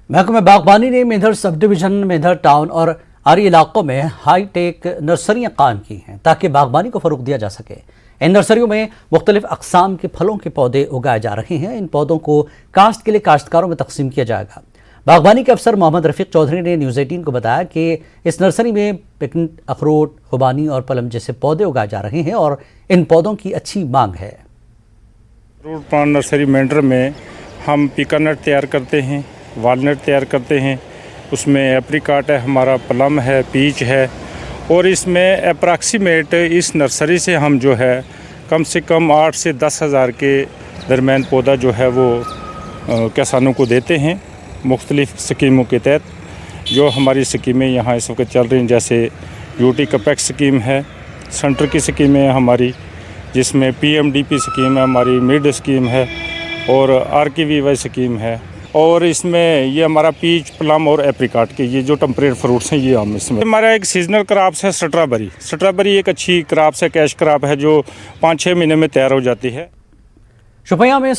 महकमा बागबानी ने Mendhar sub division, Mendhar town और आरी इलाकों में हाईटेक नर्सरियां कायम की हैं ताकि बागबानी को फरोग दिया जा सके। इन नर्सरियों में मुख्तलिफ अक़साम के फलों के पौधे उगाए जा रहे हैं। इन पौधों को काश्त के लिए काश्तकारों में तकसीम किया जाएगा। बागबानी के अफसर मोहम्मद रफीक चौधरी ने न्यूज़ 18 को बताया कि इस नर्सरी में पिकनिक, अखरोट, खुबानी और पलम जैसे पौधे उगाए जा रहे हैं और इन पौधों की अच्छी मांग है। फ्रूट प्लांट नर्सरी मेंढर में हम पिकानट तैयार करते हैं, वालनट तैयार करते हैं, उसमें एप्रिकॉट है, हमारा प्लम है, पीच है और इसमें अप्रॉक्सीमेट इस नर्सरी से हम जो है कम से कम 8 से 10 हज़ार के दरमियान पौधा जो है वो किसानों को देते हैं मुख्तलिफ़ स्कीमों के तहत। जो हमारी स्कीमें यहाँ इस वक्त चल रही हैं, जैसे यूटी कपेक्स स्कीम है, सेंटर की स्कीमें हैं हमारी, जिसमें PMDP स्कीम है हमारी, मिड स्कीम है और RKVY स्कीम है। और इसमें ये हमारा पीच, प्लम और एप्रिकॉट के ये जो टेम्परेट फ्रूट्स हैं ये हम इसमें। हमारा एक सीजनल क्रॉप्स है स्ट्रॉबेरी। स्ट्रॉबेरी एक अच्छी क्रॉप्स है, कैश क्रॉप है जो 5-6 महीने में तैयार हो जाती है। शुपिया में